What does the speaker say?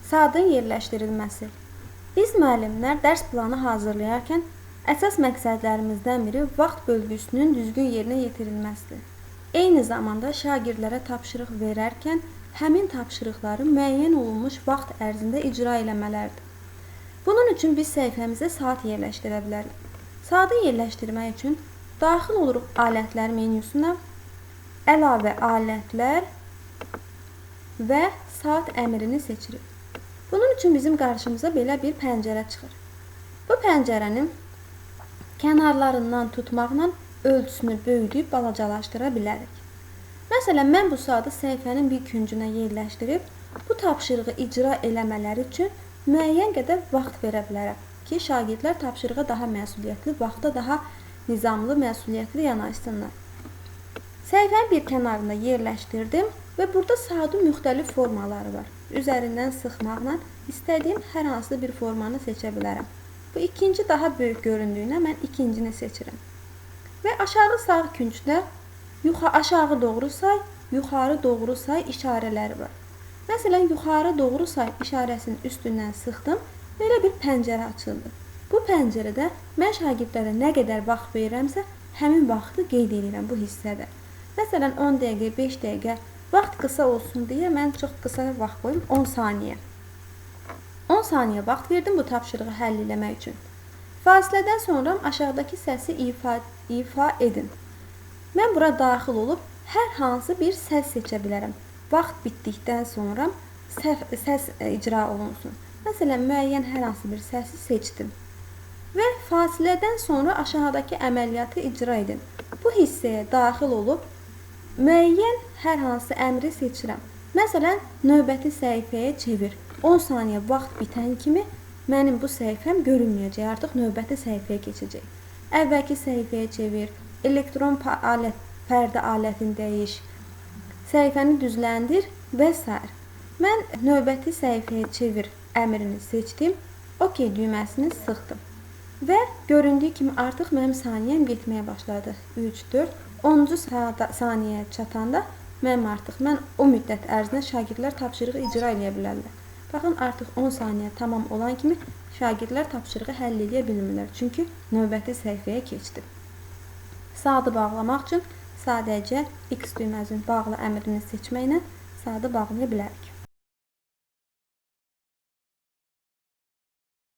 Saatın yerləşdirilməsi. Biz müəllimlər dərs planı hazırlayarkən əsas məqsədlərimizdən biri vaxt bölgüsünün düzgün yerinə yetirilməsidir. Eyni zamanda şagirdlərə tapşırıq verərkən həmin tapşırıqları müəyyən olunmuş vaxt ərzində icra eləmələrdir. Bunun üçün biz səhifəmizə saat yerləşdirə bilərik. Saatı yerləşdirmək üçün daxil oluruq alətlər menüsünə, əlavə alətlər və saat əmrini seçirik. Bunun üçün bizim qarşımıza belə bir pəncərə çıxır. Bu pəncərənin kənarlarından tutmaqla ölçüsünü böyüdüb balacalaşdıra bilərik. Məsələn, mən bu saatı səhifənin bir küncünə yerləşdirib, bu tapşırığı icra eləmələri üçün müəyyən qədər vaxt verə bilərəm ki, şagirdlər tapşırığa daha məsuliyyətli, vaxta daha nizamlı, məsuliyyətli yanaşsınlar. Səhifənin bir kənarında yerləşdirdim və burada saatın müxtəlif formaları var. Üzərindən sıxmaqla istədiyim hər hansı bir formanı seçə bilərəm. Bu ikinci daha böyük göründüyünə mən ikincini seçirəm. Və aşağı sağ küncdə aşağı doğru say, yuxarı doğru say işarələri var. Məsələn, yuxarı doğru say işarəsinin üstündən sıxdım, belə bir pəncərə açıldı. Bu pəncərədə mən şagirdlərə nə qədər vaxt verirəmsə, həmin vaxtı qeyd edirəm bu hissədə. Məsələn, 10 dəqiqə, 5 dəqiqə vaxt qısa olsun deyə mən çox qısa vaxt qoyum, 10 saniyə. 10 saniyə vaxt verdim bu tapşırığı həll eləmək üçün. Fasilədən sonra aşağıdakı səsi ifa edin. Mən bura daxil olub hər hansı bir səs seçə bilərəm. Vaxt bitdikdən sonra səs icra olunsun. Məsələn, müəyyən hər hansı bir səsi seçdim. Və fasilədən sonra aşağıdakı əməliyyatı icra edin. Bu hissəyə daxil olub müəyyən hər hansı əmri seçirəm. Məsələn, növbəti səhifəyə çevir. 10 saniyə vaxt bitən kimi mənim bu səhifəm görünməyəcək. Artıq növbəti səhifəyə keçəcək. Əvvəlki səhifəyə çevir. Elektron pərdə alətini dəyiş. Səhifəni düzləndir və s. Mən növbəti səhifəyə çevir əmrini seçdim. OK düyməsini sıxdım. Və göründüyü kimi artıq mənim saniyəm getməyə başladı. 3, 4, 10-cu saniyəyə çatanda mən o müddət ərzində şagirdlər tapşırığı icra edə bilərlər. Baxın, artıq 10 saniyə tamam olan kimi şagirdlər tapşırığı həll edə bilmirlər. Çünki növbəti səhifəyə keçdim. Saatı bağlamaq üçün sadəcə X düyməsinin bağla əmrini seçməklə saatı bağlaya bilərik.